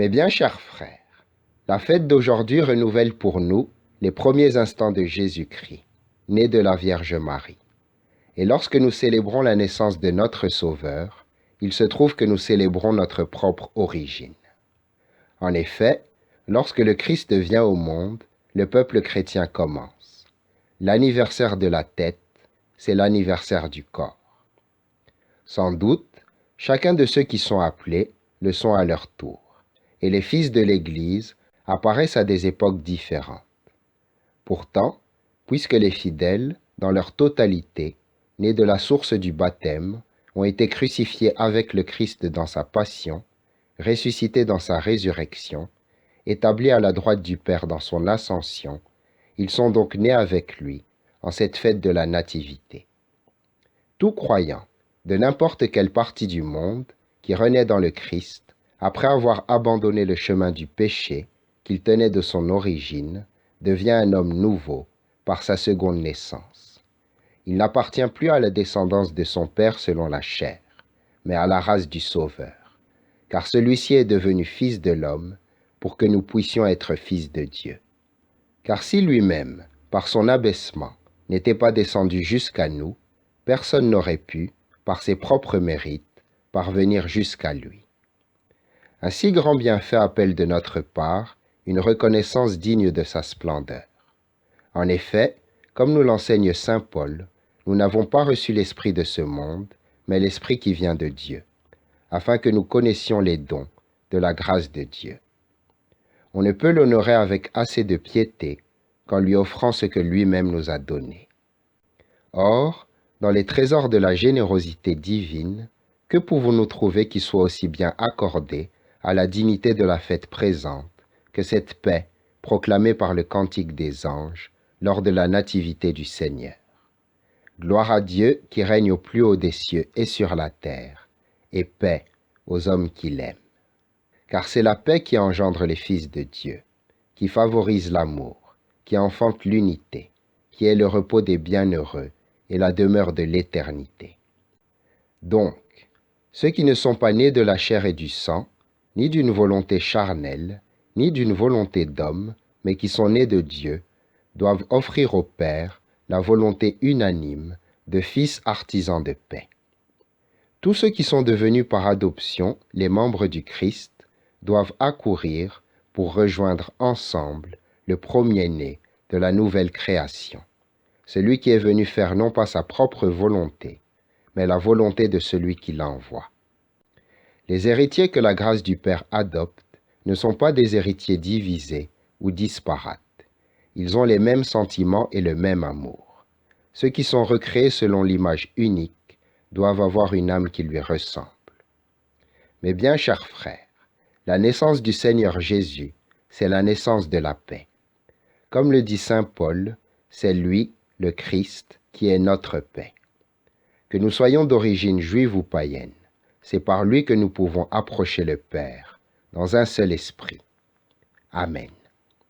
Mes bien chers frères, la fête d'aujourd'hui renouvelle pour nous les premiers instants de Jésus-Christ, né de la Vierge Marie. Et lorsque nous célébrons la naissance de notre Sauveur, il se trouve que nous célébrons notre propre origine. En effet, lorsque le Christ vient au monde, le peuple chrétien commence. L'anniversaire de la tête, c'est l'anniversaire du corps. Sans doute, chacun de ceux qui sont appelés le sont à leur tour, et les fils de l'Église apparaissent à des époques différentes. Pourtant, puisque les fidèles, dans leur totalité, nés de la source du baptême, ont été crucifiés avec le Christ dans sa passion, ressuscités dans sa résurrection, établis à la droite du Père dans son ascension, ils sont donc nés avec lui en cette fête de la Nativité. Tout croyant, de n'importe quelle partie du monde, qui renaît dans le Christ, après avoir abandonné le chemin du péché qu'il tenait de son origine, devient un homme nouveau par sa seconde naissance. Il n'appartient plus à la descendance de son père selon la chair, mais à la race du Sauveur, car celui-ci est devenu fils de l'homme pour que nous puissions être fils de Dieu. Car si lui-même, par son abaissement, n'était pas descendu jusqu'à nous, personne n'aurait pu, par ses propres mérites, parvenir jusqu'à lui. Un si grand bienfait appelle de notre part une reconnaissance digne de sa splendeur. En effet, comme nous l'enseigne saint Paul, nous n'avons pas reçu l'esprit de ce monde, mais l'esprit qui vient de Dieu, afin que nous connaissions les dons de la grâce de Dieu. On ne peut l'honorer avec assez de piété qu'en lui offrant ce que lui-même nous a donné. Or, dans les trésors de la générosité divine, que pouvons-nous trouver qui soit aussi bien accordé à la dignité de la fête présente que cette paix proclamée par le cantique des anges lors de la nativité du Seigneur. Gloire à Dieu qui règne au plus haut des cieux et sur la terre, et paix aux hommes qui l'aiment. Car c'est la paix qui engendre les fils de Dieu, qui favorise l'amour, qui enfante l'unité, qui est le repos des bienheureux et la demeure de l'éternité. Donc, ceux qui ne sont pas nés de la chair et du sang, ni d'une volonté charnelle, ni d'une volonté d'homme, mais qui sont nés de Dieu, doivent offrir au Père la volonté unanime de fils artisans de paix. Tous ceux qui sont devenus par adoption les membres du Christ doivent accourir pour rejoindre ensemble le premier-né de la nouvelle création, celui qui est venu faire non pas sa propre volonté, mais la volonté de celui qui l'envoie. Les héritiers que la grâce du Père adopte ne sont pas des héritiers divisés ou disparates. Ils ont les mêmes sentiments et le même amour. Ceux qui sont recréés selon l'image unique doivent avoir une âme qui lui ressemble. Mes bien chers frères, la naissance du Seigneur Jésus, c'est la naissance de la paix. Comme le dit saint Paul, c'est lui, le Christ, qui est notre paix. Que nous soyons d'origine juive ou païenne, c'est par lui que nous pouvons approcher le Père, dans un seul esprit. Amen.